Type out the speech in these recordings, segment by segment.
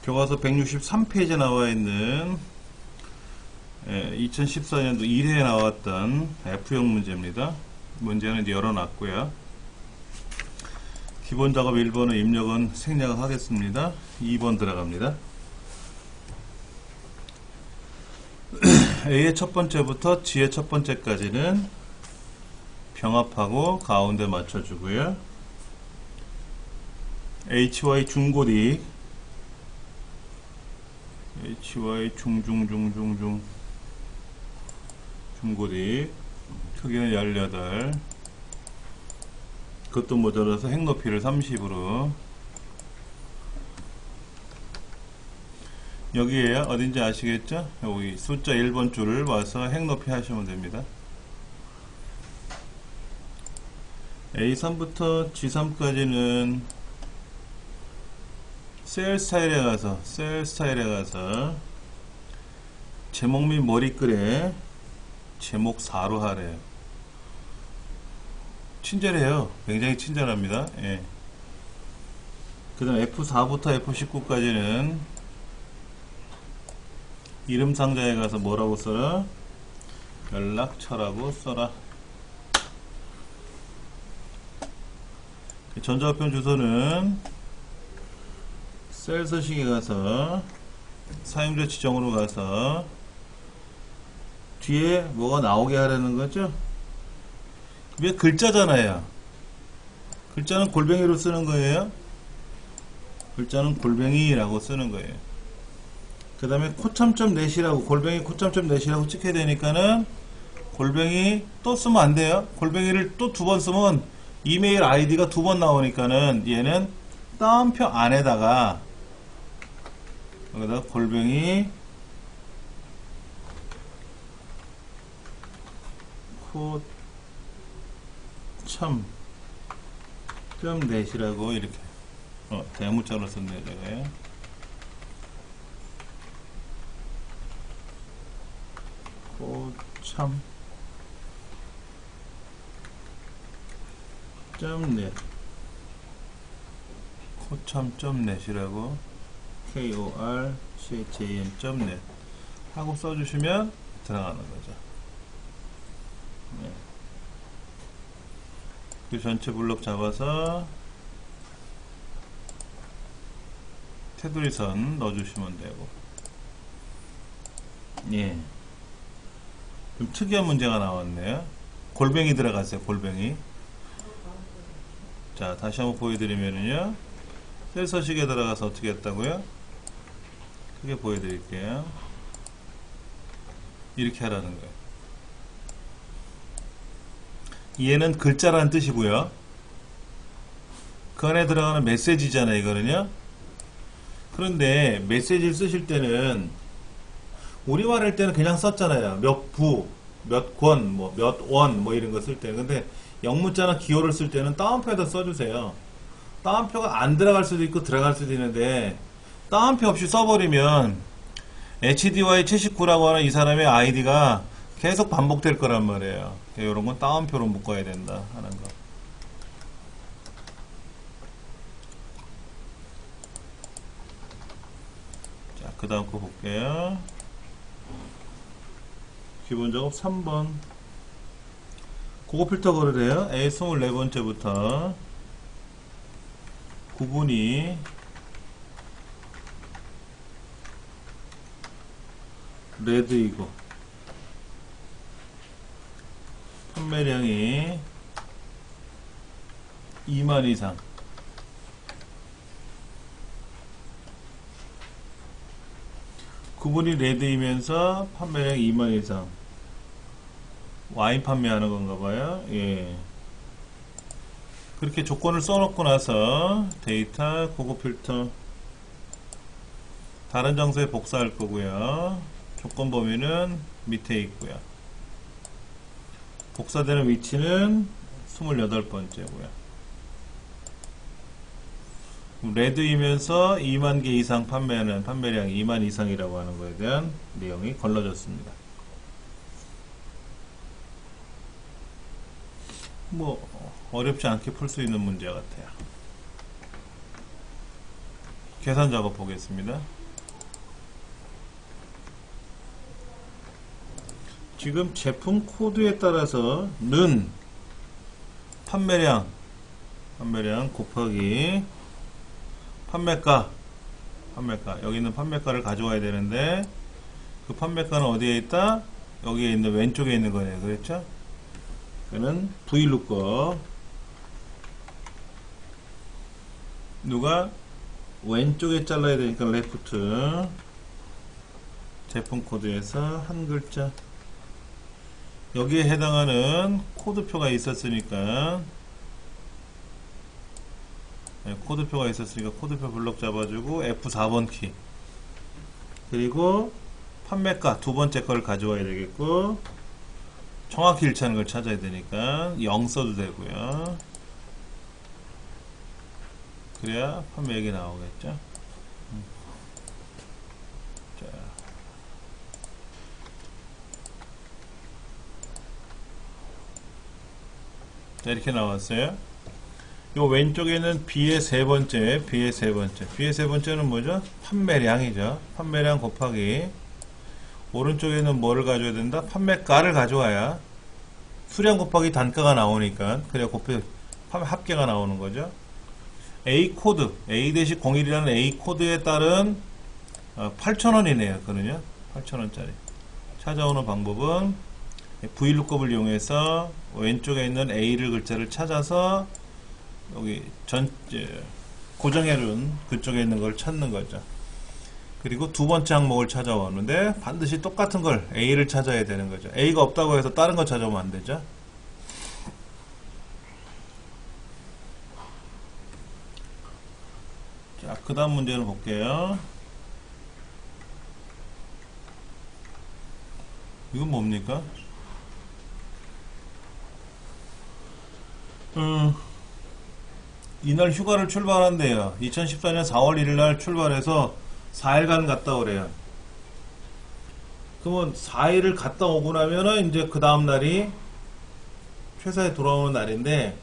교과서 163페이지에 나와 있는 2014년도 1회에 나왔던 F형 문제입니다. 문제는 이제 열어놨고요. 기본 작업 1번은 입력은 생략을 하겠습니다. 2번 들어갑니다. A의 첫 번째부터 G의 첫 번째까지는 병합하고 가운데 맞춰주고요. HY 중고딕 HY 중고딕 크기는 18 그것도 모자라서 핵높이를 30으로 여기에 어딘지 아시겠죠? 여기 숫자 1번 줄을 와서 핵높이 하시면 됩니다. A3부터 G3까지는 셀 스타일에 가서 제목 및 머리글에 제목 4로 하래요. 친절해요. 굉장히 친절합니다. 예. 그 다음 F4부터 F19까지는 이름 상자에 가서 뭐라고 써라? 연락처라고 써라. 전자우편 주소는 셀 서식에 가서 사용자 지정으로 가서 뒤에 뭐가 나오게 하라는 거죠? 왜 글자잖아요. 글자는 골뱅이로 쓰는 거예요. 글자는 골뱅이라고 쓰는 거예요. 그 다음에 코참점 넷이라고 골뱅이 코참점 넷이라고 찍혀야 되니까는 골뱅이 또 쓰면 안 돼요. 골뱅이를 또 두 번 쓰면 이메일 아이디가 두 번 나오니까는 얘는 따옴표 안에다가 여기다가 골뱅이 코참 점 넷이라고 이렇게 대문자로 썼네요. 제가 코참 .net 코참.net이라고 KORCHAM.net 하고 써주시면 들어가는 거죠. 네. 그 전체 블록 잡아서 테두리선 넣어주시면 되고. 예. 좀 특이한 문제가 나왔네요. 골뱅이 들어갔어요. 골뱅이. 자, 다시 한번 보여드리면은요. 셀 서식에 들어가서 어떻게 했다고요? 크게 보여드릴게요. 이렇게 하라는 거예요. 얘는 글자라는 뜻이고요. 그 안에 들어가는 메시지잖아요, 이거는요. 그런데 메시지를 쓰실 때는 우리말 할 때는 그냥 썼잖아요. 몇 부, 몇 권, 뭐 몇 원, 뭐 이런 거 쓸 때. 근데 영문자나 기호를 쓸 때는 따옴표에다 써주세요. 따옴표가 안 들어갈 수도 있고 들어갈 수도 있는데 따옴표 없이 써버리면 HDY79라고 하는 이 사람의 아이디가 계속 반복될 거란 말이에요. 이런 건 따옴표로 묶어야 된다 하는 거. 자, 그 다음 거 볼게요. 기본 작업 3번. 고급 필터 거르래요. A 24번째부터 구분이 레드이고 판매량이 2만 이상 구분이 레드이면서 판매량 2만 이상 와인 판매하는 건가 봐요. 예. 그렇게 조건을 써놓고 나서 데이터 고급 필터 다른 장소에 복사할 거고요. 조건 범위는 밑에 있고요. 복사되는 위치는 28번째고요. 레드이면서 2만 개 이상 판매하는 판매량 2만 이상이라고 하는 거에 대한 내용이 걸러졌습니다. 뭐 어렵지 않게 풀 수 있는 문제 같아요. 계산 작업 보겠습니다. 지금 제품 코드에 따라서 는 판매량 곱하기 판매가 여기 있는 판매가를 가져와야 되는데 그 판매가는 어디에 있다? 여기에 있는 왼쪽에 있는 거네요. 그렇죠? 그는 VLOOKUP 누가 왼쪽에 잘라야 되니까 레프트 제품 코드에서 한 글자 여기에 해당하는 코드표가 있었으니까 코드표 블록 잡아주고 F4번 키 그리고 판매가 두 번째 거를 가져와야 되겠고 정확히 일치하는 걸 찾아야 되니까 0 써도 되고요. 그래야 판매액이 나오겠죠. 자, 이렇게 나왔어요. 요 왼쪽에는 B의 세 번째는 뭐죠? 판매량이죠. 판매량 곱하기 오른쪽에는 뭐를 가져야 된다? 판매가를 가져와야 수량 곱하기 단가가 나오니까 그래야 곱해 합계가 나오는 거죠. A 코드 A-01이라는 A 코드에 따른 8,000원이네요. 그거는요. 8,000원짜리 찾아오는 방법은 VLOOKUP을 이용해서 왼쪽에 있는 A를 글자를 찾아서 여기 고정해둔 그쪽에 있는 걸 찾는 거죠. 그리고 두 번째 항목을 찾아오는데 반드시 똑같은 걸 A를 찾아야 되는 거죠. A가 없다고 해서 다른 거 찾아오면 안 되죠. 자, 그 다음 문제를 볼게요. 이건 뭡니까? 이날 휴가를 출발한대요. 2014년 4월 1일날 출발해서 4일간 갔다 오래요. 그러면 4일을 갔다 오고 나면은 이제 그 다음 날이 회사에 돌아오는 날인데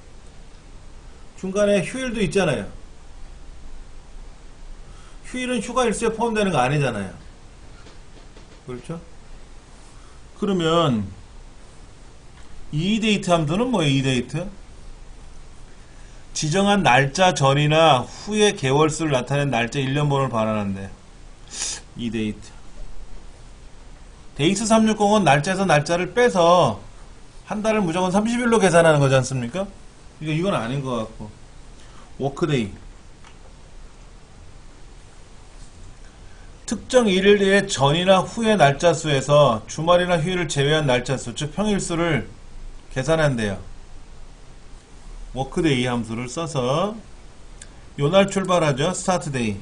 중간에 휴일도 있잖아요. 휴일은 휴가 일수에 포함되는 거 아니잖아요. 그렇죠? 그러면 이데이트 함수는 뭐예요? 이데이트? 지정한 날짜 전이나 후의 개월수를 나타낸 날짜 1년번호를 반환한대. 이데이트. 데이트 360은 날짜에서 날짜를 빼서 한 달을 무조건 30일로 계산하는 거지 않습니까? 이건 아닌 것 같고. 워크데이. 특정 일일의 전이나 후의 날짜 수에서 주말이나 휴일을 제외한 날짜 수, 즉 평일수를 계산한대요. 워크데이 함수를 써서 요날 출발하죠. 스타트데이.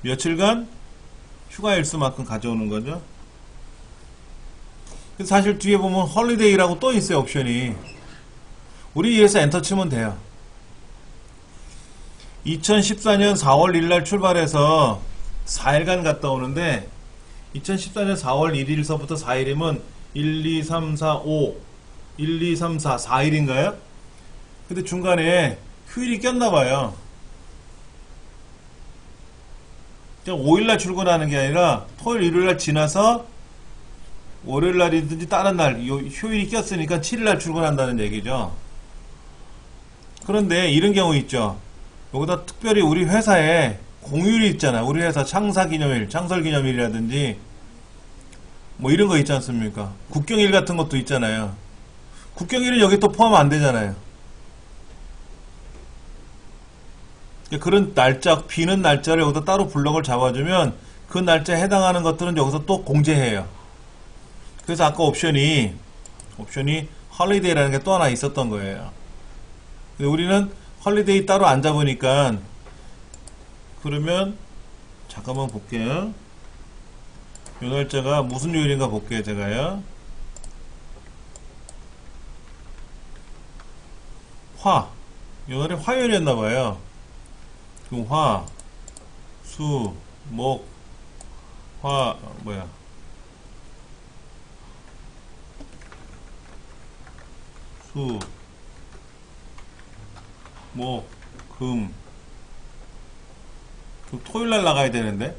며칠간 휴가 일수만큼 가져오는 거죠. 사실 뒤에 보면 홀리데이라고 또 있어요. 옵션이. 우리 위해서 엔터 치면 돼요. 2014년 4월 1일 출발해서 4일간 갔다 오는데 2014년 4월 1일서부터 4일이면 1, 2, 3, 4, 5 1, 2, 3, 4, 4일인가요? 근데 중간에 휴일이 꼈나봐요. 그냥 5일날 출근하는 게 아니라 토요일, 일요일날 지나서 월요일날이든지 다른 날 휴일이 꼈으니까 7일날 출근한다는 얘기죠. 그런데 이런 경우 있죠. 여기다 특별히 우리 회사에 공휴일이 있잖아. 우리 회사 창사기념일, 창설기념일이라든지 뭐 이런 거 있지 않습니까? 국경일 같은 것도 있잖아요. 국경일은 여기 또 포함 안 되잖아요. 그런 날짜, 비는 날짜를 여기다 따로 블럭을 잡아주면 그 날짜에 해당하는 것들은 여기서 또 공제해요. 그래서 아까 옵션이 헐리데이라는 게 또 하나 있었던 거예요. 근데 우리는 헐리데이 따로 안 잡으니까 그러면 잠깐만 볼게요. 이 날짜가 무슨 요일인가 볼게요. 제가요. 이 날이 화요일이었나봐요. 그럼 수, 목, 수, 목, 금, 그럼 토요일날 나가야 되는데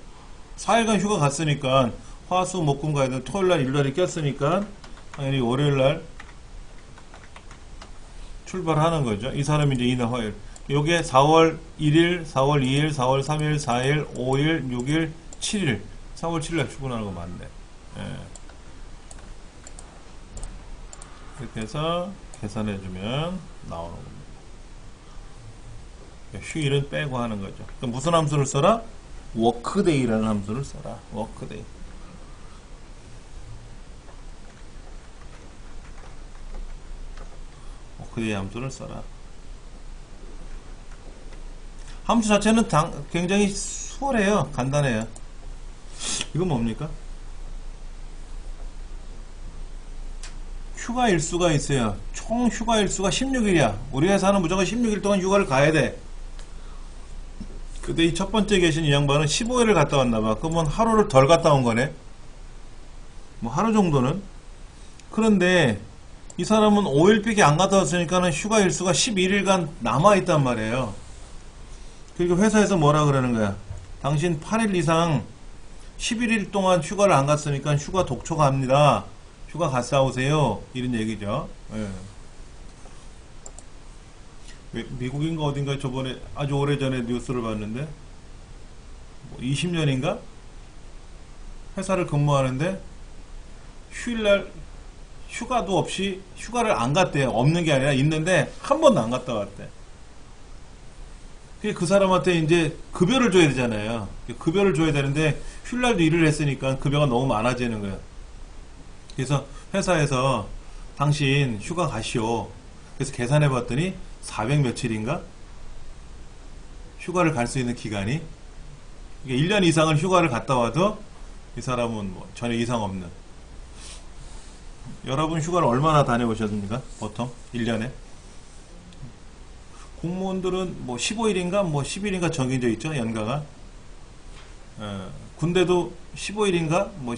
4일간 휴가 갔으니까 화수 목금 가야 되는데 토요일날 일날이 꼈으니까 당연히 월요일날 출발하는 거죠. 이 사람이 이제 이날 화요일. 요게 4월 1일, 4월 2일, 4월 3일, 4일, 5일, 6일, 7일. 4월 7일날 출근하는 거 맞네. 예. 이렇게 해서 계산해주면 나오는 겁니다. 휴일은 빼고 하는 거죠. 그럼 무슨 함수를 써라? 워크데이라는 함수를 써라. 워크데이. 워크데이 함수를 써라. 함수 자체는 굉장히 수월해요. 간단해요. 이건 뭡니까? 휴가 일수가 있어요. 총 휴가 일수가 16일이야. 우리 회사는 무조건 16일 동안 휴가를 가야 돼. 근데 이 첫 번째 계신 이 양반은 15일을 갔다 왔나봐. 그러면 하루를 덜 갔다 온 거네. 뭐 하루 정도는. 그런데 이 사람은 5일밖에 안 갔다 왔으니까는 휴가 일수가 11일간 남아있단 말이에요. 그리고 회사에서 뭐라 그러는 거야? 당신 8일 이상 11일 동안 휴가를 안 갔으니까 휴가 독초 갑니다. 휴가 갔다 오세요. 이런 얘기죠. 예. 미국인가 어딘가 저번에 아주 오래전에 뉴스를 봤는데 뭐 20년인가? 회사를 근무하는데 휴일날 휴가도 없이 휴가를 안 갔대요. 없는 게 아니라 있는데 한 번도 안 갔다 왔대. 그 사람한테 이제 급여를 줘야 되잖아요. 급여를 줘야 되는데 휴일날도 일을 했으니까 급여가 너무 많아지는 거예요. 그래서 회사에서 당신 휴가 가시오. 그래서 계산해 봤더니 400 며칠인가? 휴가를 갈 수 있는 기간이. 이게 1년 이상을 휴가를 갔다 와도 이 사람은 뭐 전혀 이상 없는. 여러분 휴가를 얼마나 다녀오셨습니까? 보통 1년에? 공무원들은 뭐 15일인가 뭐 10일인가 정해져 있죠. 연가가. 군대도 15일인가 뭐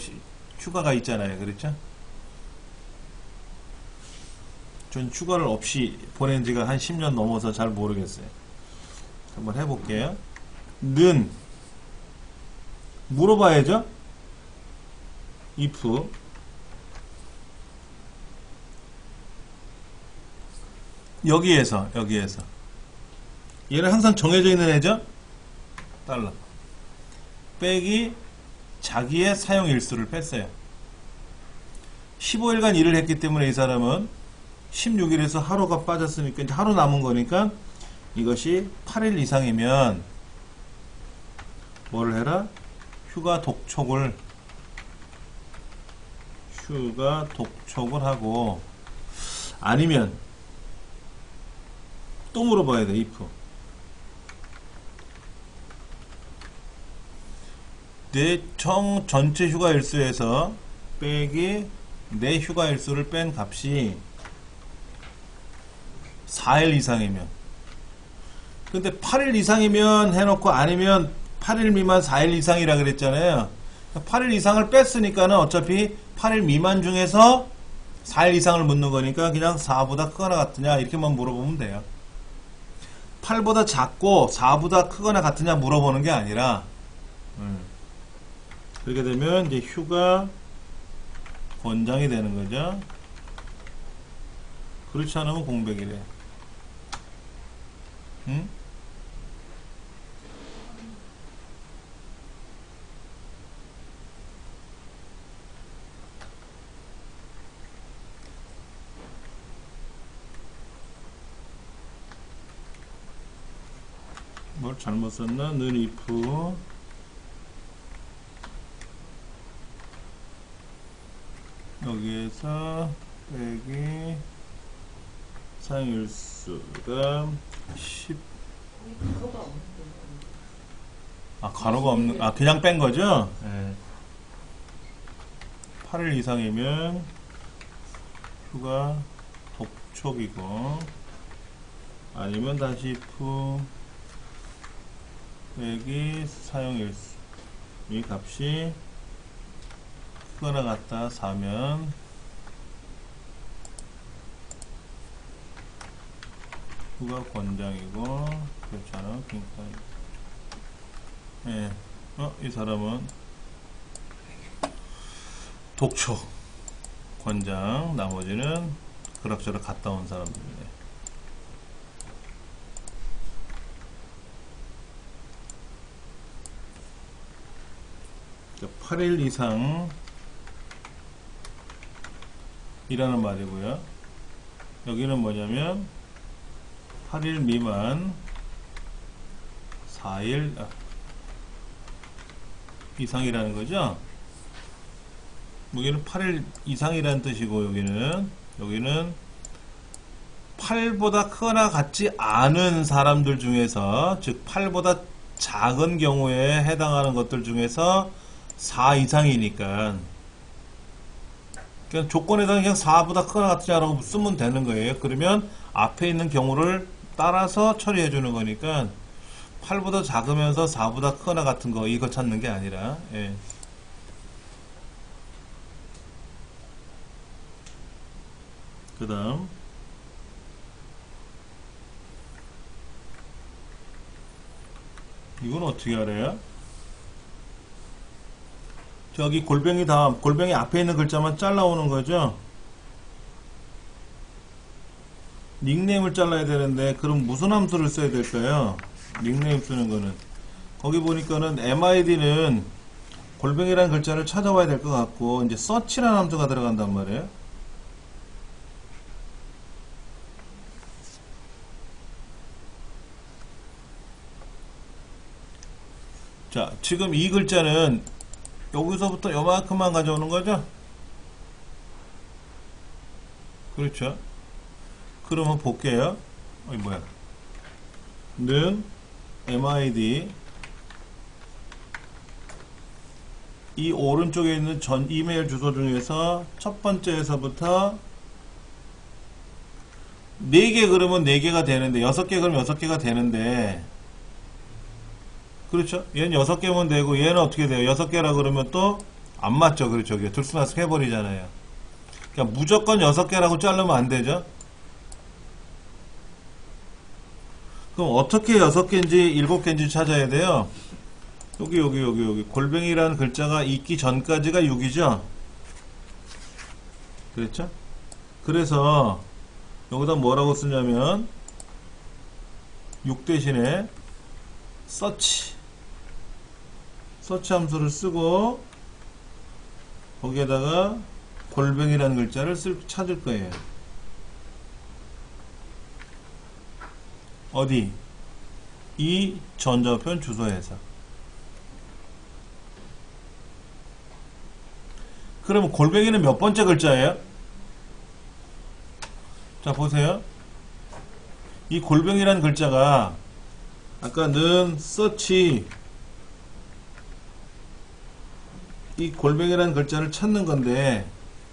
휴가가 있잖아요. 그렇죠? 전 휴가를 없이 보낸 지가 한 10년 넘어서 잘 모르겠어요. 한번 해볼게요. 는 물어봐야죠. if 여기에서 얘는 항상 정해져 있는 애죠. 달러 빼기 자기의 사용 일수를 뺐어요. 15일간 일을 했기 때문에 이 사람은 16일에서 하루가 빠졌으니까 이제 하루 남은 거니까 이것이 8일 이상이면 뭐를 해라? 휴가 독촉을 하고 아니면 또 물어봐야 돼. if 내 전체 휴가 일수에서 빼기 내 휴가 일수를 뺀 값이 4일 이상이면 근데 8일 이상이면 해놓고 아니면 8일 미만 4일 이상이라 그랬잖아요. 8일 이상을 뺐으니까는 어차피 8일 미만 중에서 4일 이상을 묻는 거니까 그냥 4보다 크거나 같으냐 이렇게만 물어보면 돼요. 8보다 작고 4보다 크거나 같으냐 물어보는 게 아니라 그렇게 되면 이제 휴가 권장이 되는 거죠. 그렇지 않으면 공백이래. 응? 뭘 잘못 썼나? 는 if 여기에서 빼기 사용일수가 10 가로가 없는 그냥 뺀 거죠? 네. 8일 이상이면 휴가 독촉이고 아니면 다시 if 빼기 사용일수 이 값이 크거나 같다 4면 휴가 권장이고 그렇지 않으면 빈칸 예. 이 사람은 독초 권장, 나머지는 그럭저럭 갔다 온 사람들이네. 자, 8일 이상 이라는 말이고요. 여기는 뭐냐면 8일 미만 4일 이상이라는 거죠. 여기는 8일 이상이라는 뜻이고, 여기는 8보다 크거나 같지 않은 사람들 중에서, 즉 8보다 작은 경우에 해당하는 것들 중에서 4 이상이니까, 그냥 조건에다가 그냥 4보다 크거나 같지 않다고 쓰면 되는 거예요. 그러면 앞에 있는 경우를 따라서 처리해 주는 거니까 8보다 작으면서 4보다 크거나 같은 거, 이거 찾는 게 아니라, 예. 그 다음 이건 어떻게 알아요? 저기 골뱅이 앞에 있는 글자만 잘라오는 거죠. 닉네임을 잘라야 되는데, 그럼 무슨 함수를 써야 될까요? 닉네임 쓰는 거는 거기 보니까는 MID는 골뱅이라는 글자를 찾아와야 될 것 같고, 이제 search라는 함수가 들어간단 말이에요. 자, 지금 이 글자는 여기서부터 요만큼만 가져오는 거죠? 그렇죠? 그러면 볼게요. 뭐야? 는 MID 이 오른쪽에 있는 전 이메일 주소 중에서 첫 번째에서부터 4개 그러면 4개가 되는데, 6개 그러면 6개가 되는데, 그렇죠? 얘는 6개면 되고, 얘는 어떻게 돼요? 6개라 그러면 또 안 맞죠? 그렇죠? 들쑥날쑥 해버리잖아요. 그러니까 무조건 6개라고 자르면 안 되죠? 그럼 어떻게 6개인지 7개인지 찾아야 돼요? 여기. 골뱅이라는 글자가 있기 전까지가 6이죠? 그렇죠? 그래서 여기다 뭐라고 쓰냐면 6 대신에 search 함수를 쓰고 거기에다가 골뱅이라는 글자를 찾을 거예요. 어디? 이 전자우편 주소에서. 그러면 골뱅이는 몇 번째 글자예요? 자, 보세요. 이 골뱅이라는 글자가 아까는 search 이 골뱅이라는 글자를 찾는 건데,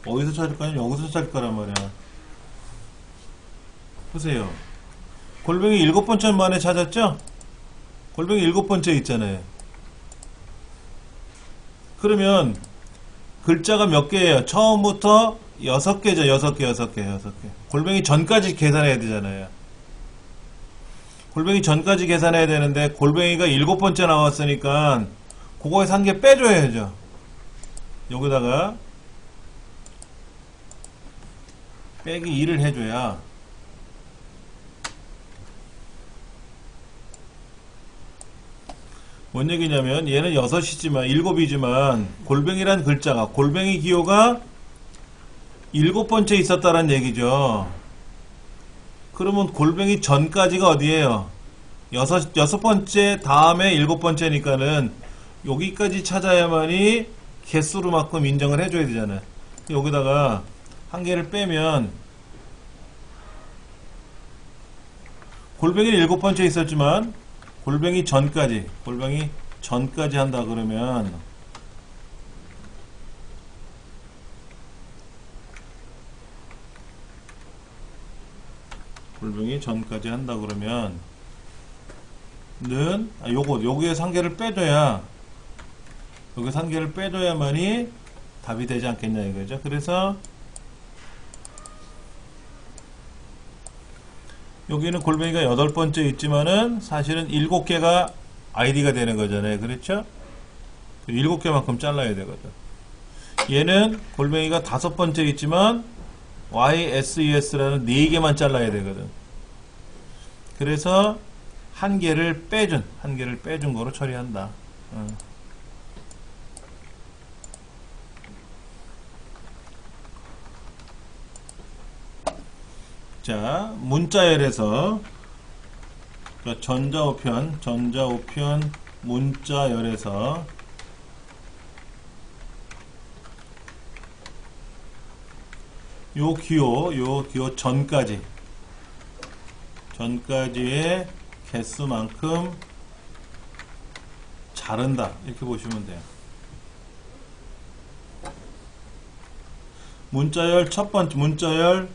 어디서 찾을 거냐? 여기서 찾을 거란 말이야. 보세요. 골뱅이 7번째 만에 찾았죠? 골뱅이 7번째 있잖아요. 그러면 글자가 몇 개예요? 처음부터 6개죠. 6개. 골뱅이 전까지 계산해야 되잖아요. 골뱅이 전까지 계산해야 되는데, 골뱅이가 7번째 나왔으니까 그거에서 한 개 빼줘야죠. 여기다가 빼기 2를 해줘야 뭔 얘기냐면, 얘는 6이지만 7이지만 골뱅이란 글자가, 골뱅이 기호가 7번째 있었다는 얘기죠. 그러면 골뱅이 전까지가 어디예요? 6번째 다음에 7번째니까는 여기까지 찾아야만이 개수로만큼 인정을 해줘야 되잖아요. 여기다가 한 개를 빼면, 골뱅이는 7번째 있었지만 골뱅이 전까지 한다 그러면 골뱅이 전까지 한다 그러면 는 여기에서 한 개를 빼줘야, 여기서 한 개를 빼줘야만이 답이 되지 않겠냐 이거죠. 그래서 여기는 골뱅이가 8번째 있지만은 사실은 7개가 id가 되는 거잖아요. 그렇죠? 7개만큼 잘라야 되거든. 얘는 골뱅이가 5번째 있지만 YSES라는 4개만 잘라야 되거든. 그래서 한 개를 빼준 거로 처리한다. 자, 문자열에서 전자우편 문자열에서 요 기호 전까지의 개수만큼 자른다. 이렇게 보시면 돼요. 문자열 첫 번째에서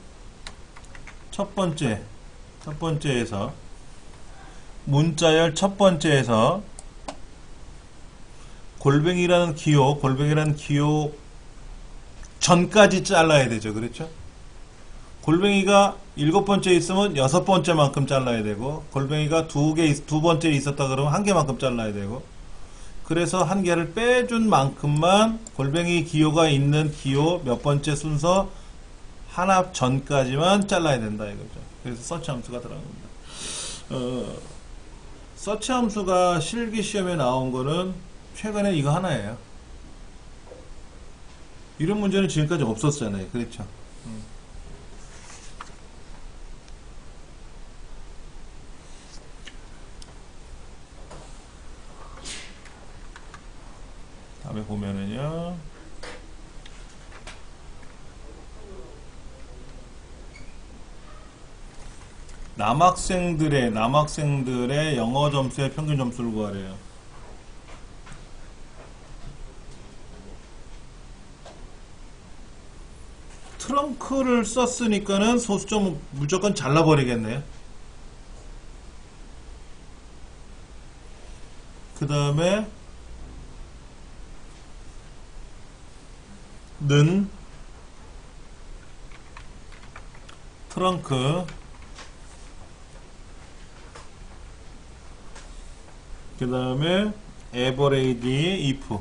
골뱅이라는 기호 전까지 잘라야 되죠. 그렇죠? 골뱅이가 7번째 있으면 6번째만큼 잘라야 되고, 골뱅이가 2번째 있었다 그러면 1개만큼 잘라야 되고, 그래서 한 개를 빼준 만큼만 골뱅이 기호가 있는 기호 몇 번째 순서 하나 전까지만 잘라야 된다 이거죠. 그래서 서치 함수가 들어갑니다. 서치 함수가 실기 시험에 나온 거는 최근에 이거 하나예요. 이런 문제는 지금까지 없었잖아요. 그렇죠? 다음에 보면은요. 남학생들의 영어 점수의 평균 점수를 구하래요. 트렁크를 썼으니까는 소수점 무조건 잘라버리겠네요. 그 다음에 는 트렁크, 그 다음에 average if.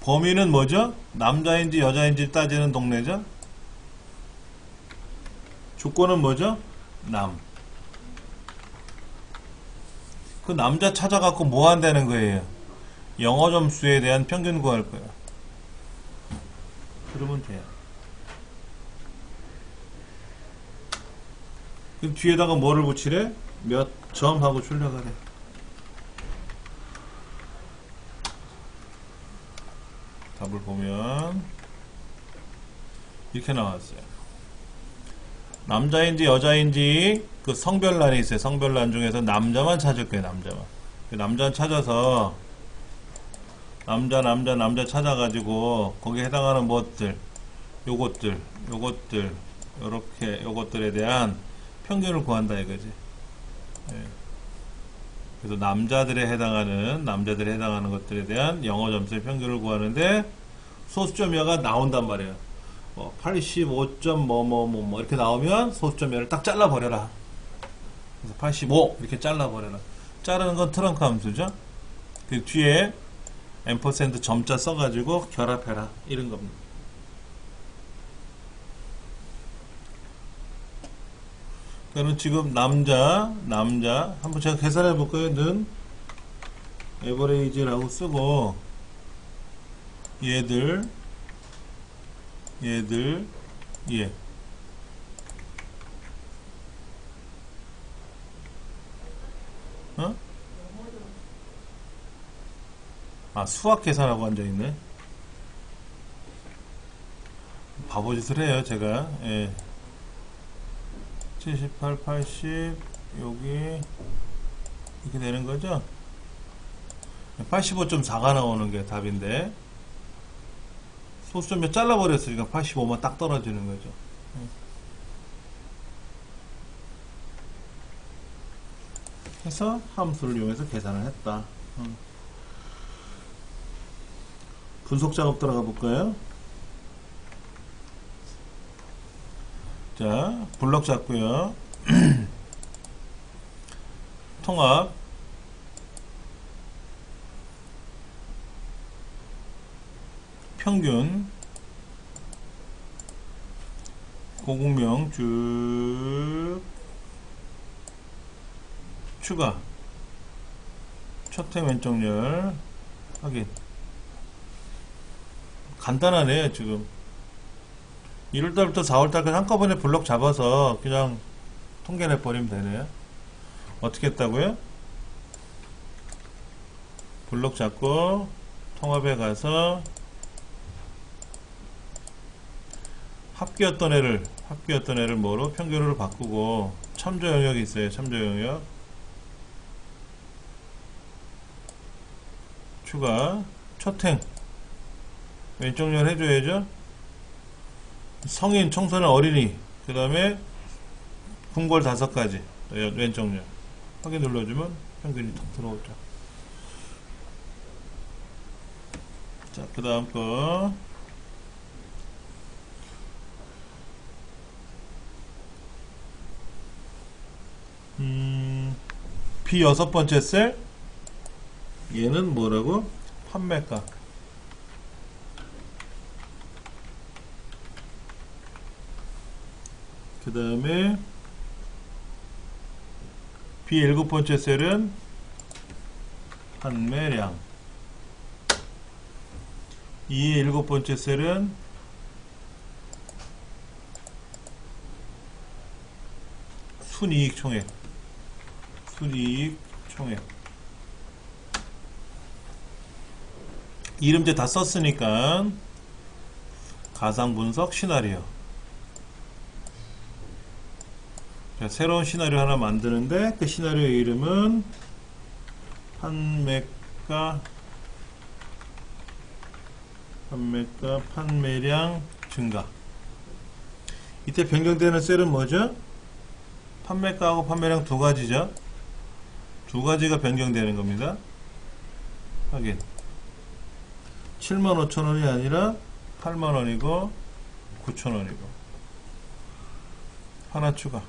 범위는 뭐죠? 남자인지 여자인지 따지는 동네죠? 조건은 뭐죠? 남. 그 남자 찾아갖고 뭐 한다는 거예요? 영어 점수에 대한 평균 구할 거예요. 그러면 돼요. 그럼 뒤에다가 뭐를 붙이래? 몇 점 하고 출력하래. 답을 보면 이렇게 나왔어요. 남자인지 여자인지 그 성별란이 있어요. 성별란 중에서 남자만 찾을 거예요. 남자만. 그 남자 찾아서 남자 찾아가지고 거기에 해당하는 것들, 요것들 요것들에 대한 평균을 구한다 이거지. 예. 그래서 남자들에 해당하는 것들에 대한 영어 점수의 평균을 구하는데 소수점여가 나온단 말이에요. 85점 뭐 이렇게 나오면 소수점여를 딱 잘라버려라. 그래서 85 이렇게 잘라버려라. 자르는 건 트렁크 함수죠. 그 뒤에 앰퍼센드 점자 써가지고 결합해라 이런 겁니다. 그러면 지금 남자 한번 제가 계산해 볼까요? 는 에버레이지라고 쓰고 얘들 얘 어? 아, 수학 계산하고 앉아있네. 바보짓을 해요, 제가. 예. 78, 80, 여기, 이렇게 되는 거죠? 85.4가 나오는 게 답인데, 소수점 몇 잘라버렸으니까 85만 딱 떨어지는 거죠. 해서 함수를 이용해서 계산을 했다. 분석 작업 들어가 볼까요? 자, 블럭 잡고요. 통합, 평균, 고공명 쭉 추가, 첫행 왼쪽 열 확인. 간단하네요. 지금 1월달부터 4월달까지 한꺼번에 블록 잡아서 그냥 통계 내버리면 되네요. 어떻게 했다고요? 블록 잡고 통합에 가서 합계였던 애를 뭐로? 평균으로 바꾸고 참조 영역이 있어요. 참조 영역 추가, 첫행 왼쪽 열 해줘야죠. 성인, 청소년, 어린이, 그 다음에 궁궐 5가지 왼쪽 열 확인 눌러주면 평균이 탁 들어오죠. 자, 그 다음 거 B 6번째 셀, 얘는 뭐라고? 판매가. 그 다음에 B 7번째 셀은 판매량. E 7번째 셀은 순이익 총액. 순이익 총액. 이름제 다 썼으니까 가상 분석 시나리오. 자, 새로운 시나리오 하나 만드는데 그 시나리오의 이름은 판매량 증가. 이때 변경되는 셀은 뭐죠? 판매가하고 판매량 두 가지죠. 두 가지가 변경되는 겁니다. 확인. 75,000원이 아니라 8만원이고 9,000원이고 하나 추가.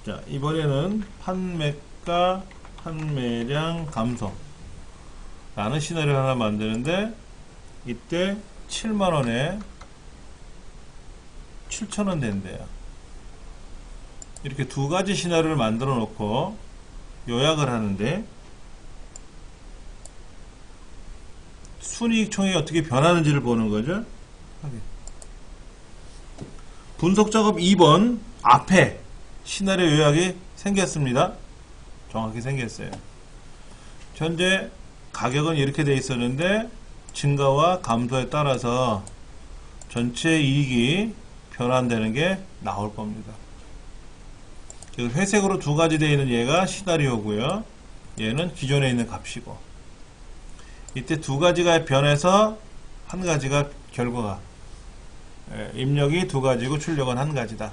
자, 이번에는 판매가 판매량 감소 라는 시나리오 하나 만드는데 이때 7만원에 7,000원 된대요. 이렇게 두 가지 시나리오를 만들어 놓고 요약을 하는데 순이익 총액이 어떻게 변하는지를 보는 거죠. 분석 작업 2번 앞에 시나리오 요약이 생겼습니다. 정확히 생겼어요. 현재 가격은 이렇게 되어 있었는데 증가와 감소에 따라서 전체 이익이 변환되는 게 나올 겁니다. 그래서 회색으로 두 가지 되어 있는 얘가 시나리오고요. 얘는 기존에 있는 값이고, 이때 두 가지가 변해서 한 가지가 결과가, 입력이 두 가지고 출력은 한 가지다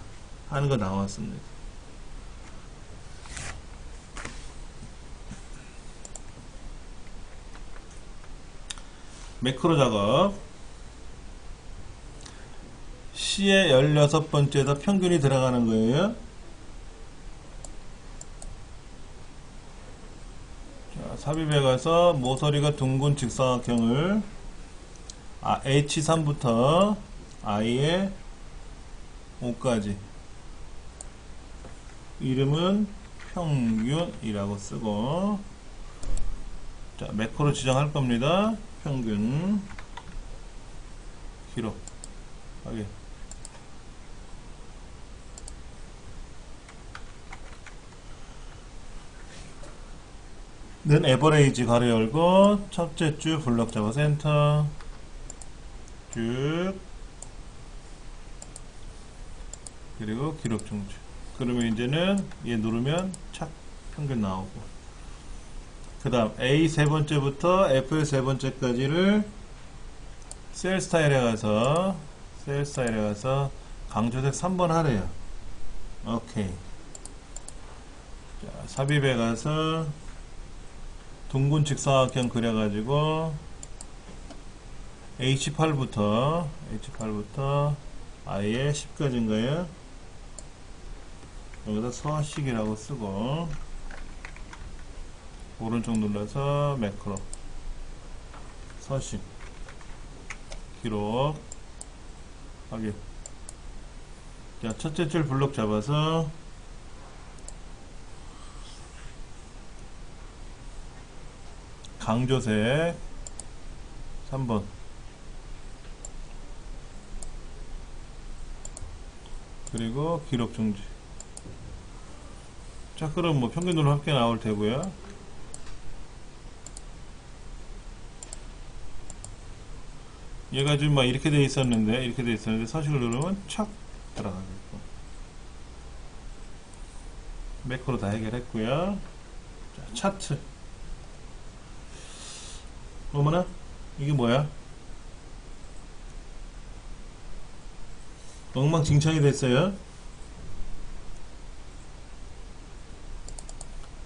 하는 거 나왔습니다. 매크로 작업. C의 16번째에다 평균이 들어가는 거예요. 자, 삽입해 가서 모서리가 둥근 직사각형을 H3부터 I의 5까지 이름은 평균이라고 쓰고, 자, 매크로 지정할 겁니다. 평균 기록 확인. 는 에버레이지 가로 열고 첫째 줄 블럭 잡아서 엔터 쭉, 그리고 기록 중지. 그러면 이제는 얘 누르면 착 평균 나오고, 그 다음 A 세 번째부터 F 세 번째까지를 셀 스타일에 가서 강조색 3번 하래요. 오케이. 자, 삽입에 가서 둥근 직사각형 그려가지고 H8부터 I의 10까지인가요? 여기다 서식이라고 쓰고, 오른쪽 눌러서 매크로 서식 기록 확인. 자, 첫째 줄 블록 잡아서 강조색 3번 그리고 기록 중지. 자, 그럼 뭐 평균으로 함께 나올 테고요. 얘가 지금 막 이렇게 돼 있었는데 서식을 누르면 촥 들어가겠고. 매크로 다 해결했고요. 자, 차트. 어머나, 이게 뭐야? 엉망진창이 됐어요.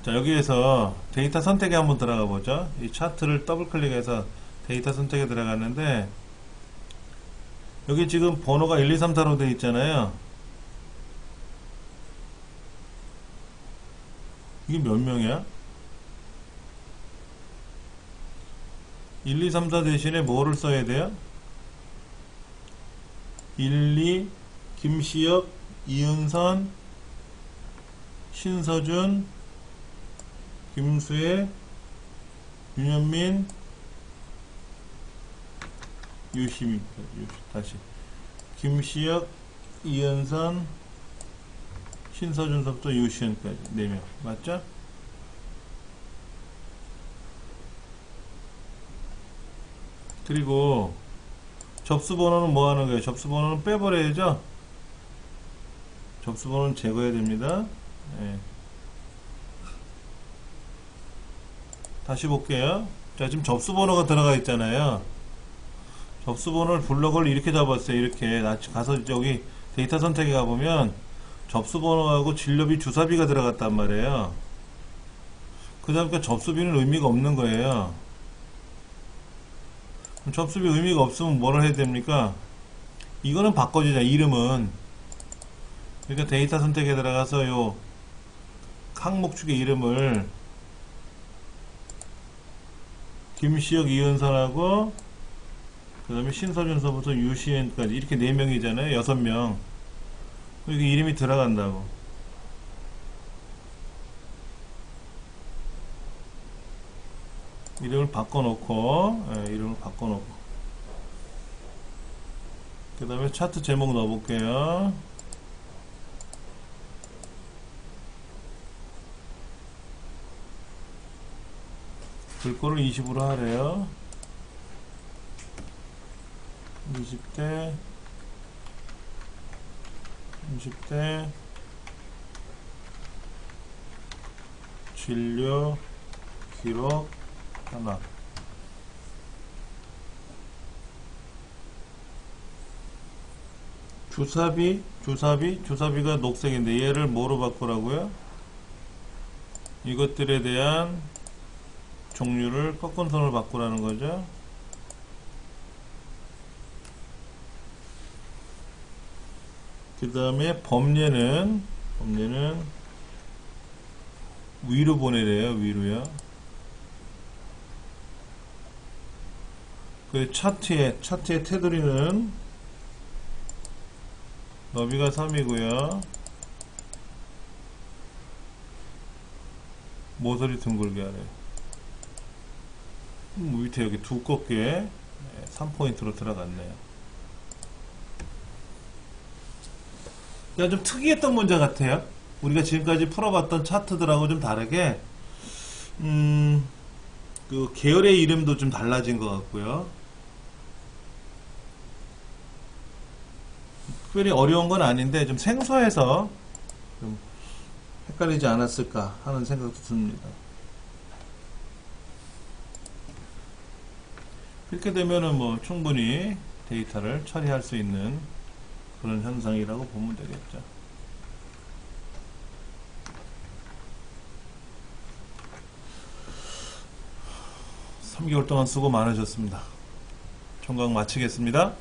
자, 여기에서 데이터 선택에 한번 들어가 보죠. 이 차트를 더블 클릭해서 데이터 선택에 들어갔는데, 여기 지금 번호가 1, 2, 3, 4로 되어 있잖아요. 이게 몇 명이야? 1, 2, 3, 4 대신에 뭐를 써야 돼요? 1, 2, 김시혁, 이은선, 신서준, 김수혜, 윤현민, 유시민. 다시 김시혁, 이은선, 신서준서부터 유시현까지 4명 맞죠? 그리고 접수번호는 뭐 하는 거예요? 접수번호는 빼버려야죠? 접수번호는 제거해야 됩니다. 네. 다시 볼게요. 자, 지금 접수번호가 들어가 있잖아요. 접수번호를 블럭을 이렇게 잡았어요. 이렇게. 가서 여기 데이터 선택에 가보면 접수번호하고 진료비 주사비가 들어갔단 말이에요. 그다음에 접수비는 의미가 없는 거예요. 접수비 의미가 없으면 뭐를 해야 됩니까? 이거는 바꿔주자. 이름은. 그러니까 데이터 선택에 들어가서 요 항목축의 이름을 김시혁, 이은선하고 그 다음에 신서준서부터 유시엔까지 이렇게 4명이잖아요. 6명. 여기 이름이 들어간다고. 이름을 바꿔놓고, 이름을 바꿔놓고. 그 다음에 차트 제목 넣어볼게요. 글꼴을 20으로 하래요. 20대, 20대, 진료, 기록, 하나. 주사비가 녹색인데 얘를 뭐로 바꾸라고요? 이것들에 대한 종류를 꺾은 선으로 바꾸라는 거죠. 그 다음에 범례는 위로 보내래요. 위로요. 그 차트의 테두리는 너비가 3이고요. 모서리 둥글게 하래. 밑에 여기 두껍게 3포인트로 들어갔네요. 그러니까 좀 특이했던 문제 같아요. 우리가 지금까지 풀어봤던 차트들하고 좀 다르게 그 계열의 이름도 좀 달라진 것 같고요. 특별히 어려운 건 아닌데 좀 생소해서 좀 헷갈리지 않았을까 하는 생각도 듭니다. 이렇게 되면은 뭐 충분히 데이터를 처리할 수 있는 그런 현상이라고 보면 되겠죠. 3개월 동안 수고 많으셨습니다. 총각 마치겠습니다.